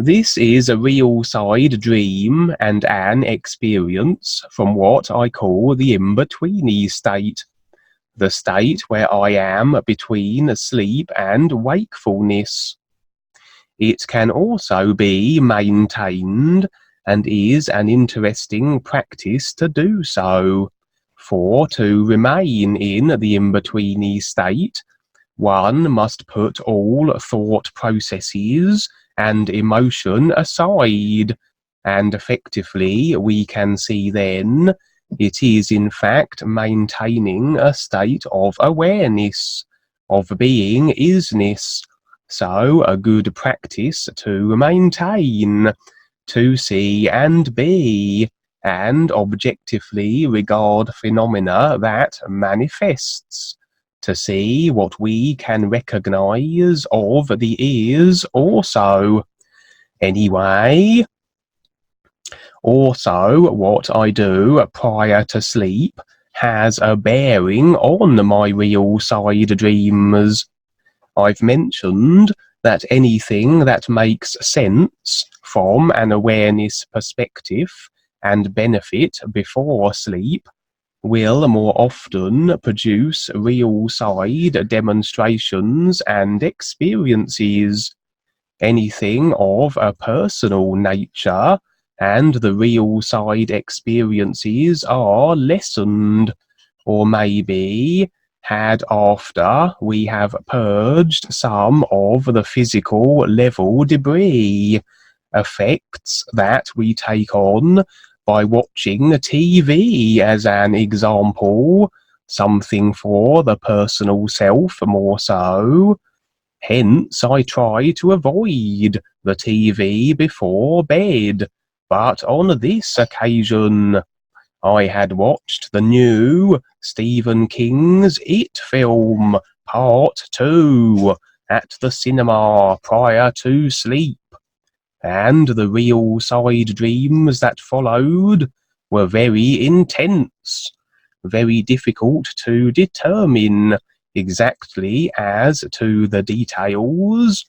This is a real-side dream and an experience from what I call the in-betweeny state, the state where I am between sleep and wakefulness. It can also be maintained and is an interesting practice to do so, for to remain in the in-betweeny state, one must put all thought processes and emotion aside, and effectively we can see then it is in fact maintaining a state of awareness, of being isness, so a good practice to maintain, to see and be, and objectively regard phenomena that manifests, to see what we can recognize of the is also. Anyway, also what I do prior to sleep has a bearing on my real side dreams. I've mentioned that anything that makes sense from an awareness perspective and benefit before sleep will more often produce real-side demonstrations and experiences. Anything of a personal nature and the real-side experiences are lessened, or maybe had after we have purged some of the physical level debris, effects that we take on by watching TV as an example, something for the personal self more so. Hence I try to avoid the TV before bed, but on this occasion I had watched the new Stephen King's It film, Part 2, at the cinema prior to sleep, and the real side dreams that followed were very intense, very difficult to determine exactly as to the details,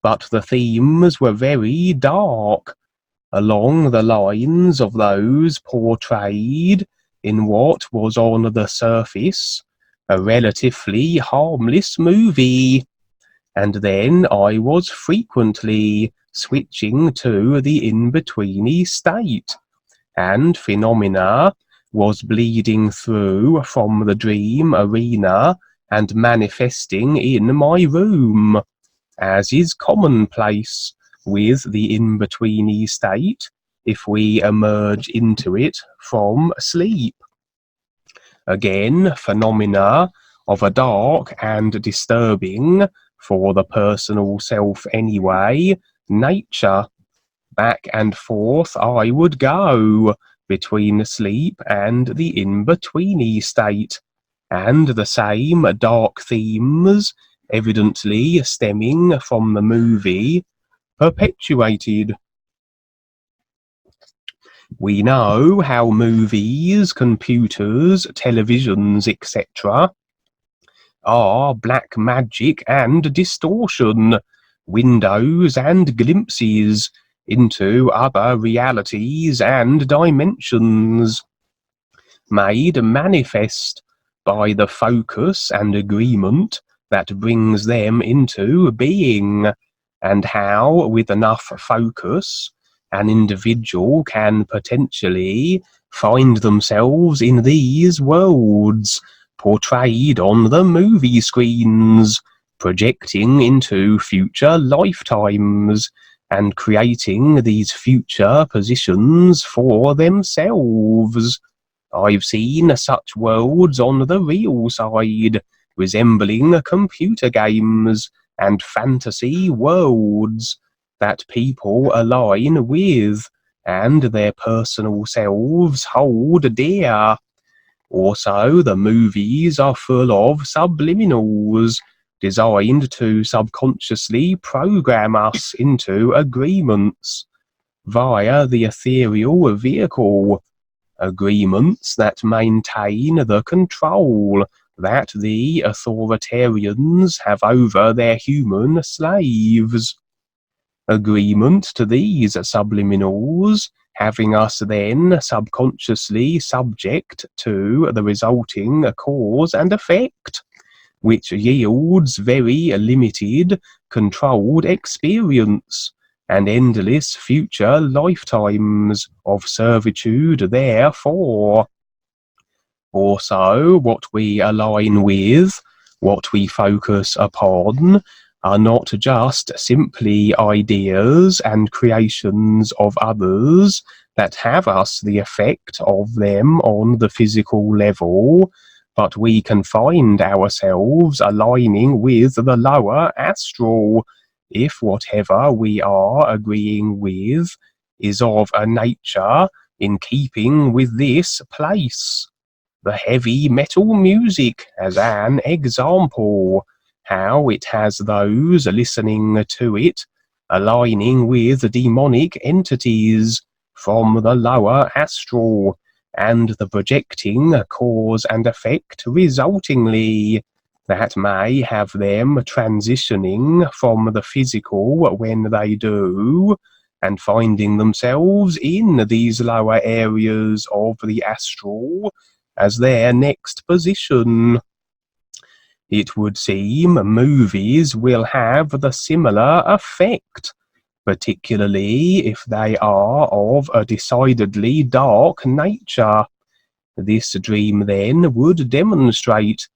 but the themes were very dark, along the lines of those portrayed in what was on the surface a relatively harmless movie. And then I was frequently switching to the in-betweeny state, and phenomena was bleeding through from the dream arena and manifesting in my room, as is commonplace with the in-betweeny state if we emerge into it from sleep. Again, phenomena of a dark and disturbing, for the personal self anyway, nature. Back and forth I would go between sleep and the in-betweeny state, and the same dark themes, evidently stemming from the movie, perpetuated. We know how movies, computers, televisions, etc. are black magic and distortion, windows and glimpses into other realities and dimensions, made manifest by the focus and agreement that brings them into being, and how with enough focus an individual can potentially find themselves in these worlds portrayed on the movie screens, projecting into future lifetimes and creating these future positions for themselves. I've seen such worlds on the real side, resembling computer games and fantasy worlds that people align with and their personal selves hold dear. Also, the movies are full of subliminals, designed to subconsciously program us into agreements via the ethereal vehicle, agreements that maintain the control that the authoritarians have over their human slaves. agreement to these subliminals, having us then subconsciously subject to the resulting cause and effect, which yields very limited, controlled experience, and endless future lifetimes of servitude therefore. Also, what we align with, what we focus upon, are not just simply ideas and creations of others that have us the effect of them on the physical level, but we can find ourselves aligning with the lower astral if whatever we are agreeing with is of a nature in keeping with this place. The heavy metal music as an example, how it has those listening to it aligning with demonic entities from the lower astral, and the projecting cause and effect resultingly that may have them transitioning from the physical when they do, and finding themselves in these lower areas of the astral as their next position. It would seem movies will have the similar effect, particularly if they are of a decidedly dark nature. This dream then would demonstrate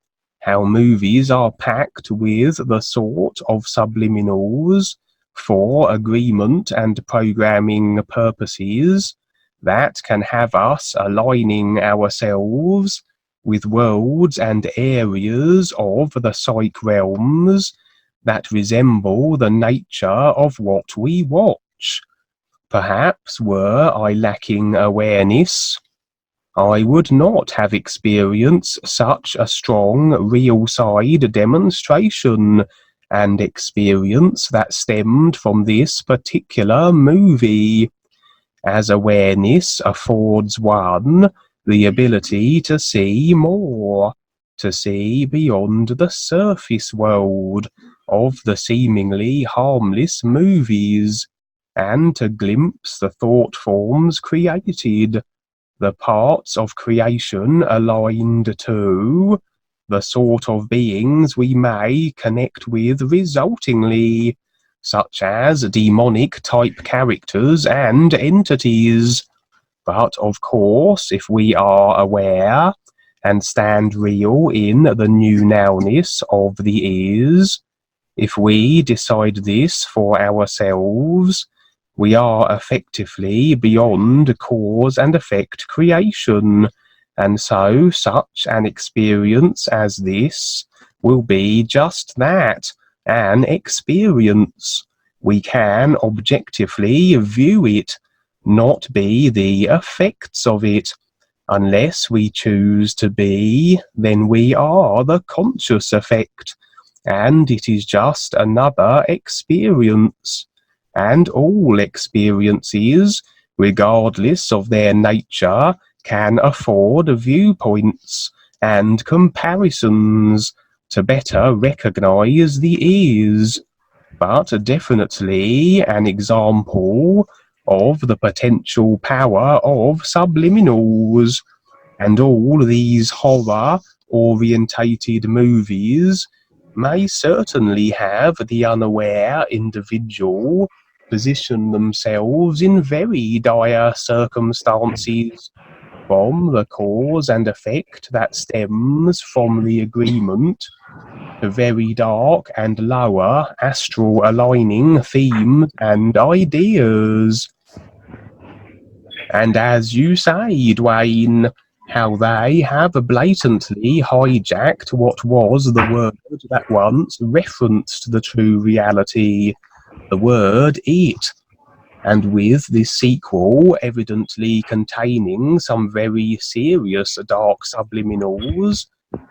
how movies are packed with the sort of subliminals for agreement and programming purposes that can have us aligning ourselves with worlds and areas of the psych realms that resemble the nature of what we watch. Perhaps were I lacking awareness, I would not have experienced such a strong real-side demonstration and experience that stemmed from this particular movie, as awareness affords one the ability to see more, to see beyond the surface world of the seemingly harmless movies, and to glimpse the thought forms created, the parts of creation aligned to, the sort of beings we may connect with resultingly, such as demonic type characters and entities. But of course, if we are aware and stand real in the new nowness of the ears, if we decide this for ourselves, we are effectively beyond cause and effect creation, and so such an experience as this will be just that, an experience. We can objectively view it, not be the effects of it. Unless we choose to be, then we are the conscious effect, and it is just another experience. And all experiences, regardless of their nature, can afford viewpoints and comparisons to better recognize the ears, but definitely an example of the potential power of subliminals. And all these horror-orientated movies may certainly have the unaware individual position themselves in very dire circumstances from the cause and effect that stems from the agreement to very dark and lower astral aligning themes and ideas. And as you say, Dwayne, how they have blatantly hijacked what was the word that once referenced the true reality, the word it, and with this sequel evidently containing some very serious dark subliminals,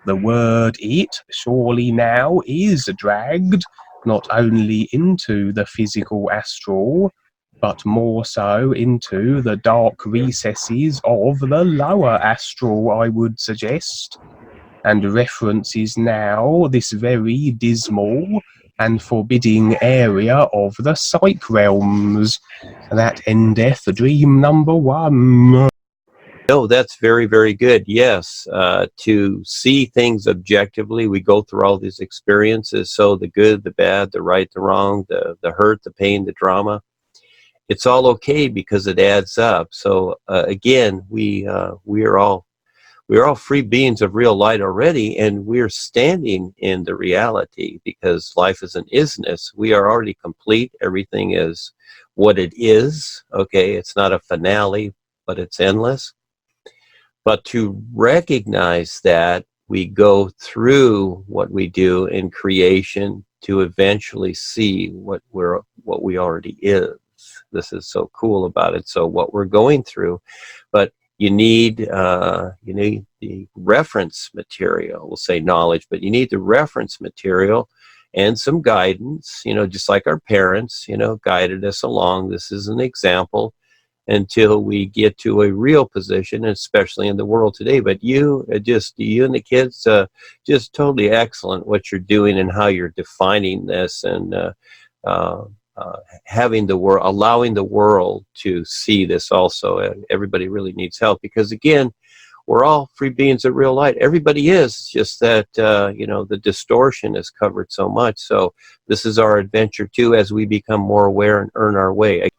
the word it surely now is dragged not only into the physical astral, but more so into the dark recesses of the lower astral, I would suggest, and references now this very dismal, and forbidding area of the psych realms. That endeth dream number 1. No, that's very, very good. Yes, to see things objectively, we go through all these experiences. So the good, the bad, the right, the wrong, the hurt, the pain, the drama. It's all okay because it adds up. So again, we are all free beings of real light already, and we're standing in the reality because life is an isness. We are already complete. Everything is what it is. Okay, it's not a finale, but it's endless. But to recognize that we go through what we do in creation to eventually see what we already is. This is so cool about it. So what we're going through, but you need the reference material. We'll say knowledge, but you need the reference material and some guidance. Just like our parents, guided us along. This is an example until we get to a real position, especially in the world today. But you and the kids, just totally excellent what you're doing and how you're defining this, and having the world, allowing the world to see this also. Everybody really needs help because, again, we're all free beings of real light. Everybody is. It's just that the distortion is covered so much. So this is our adventure too, as we become more aware and earn our way.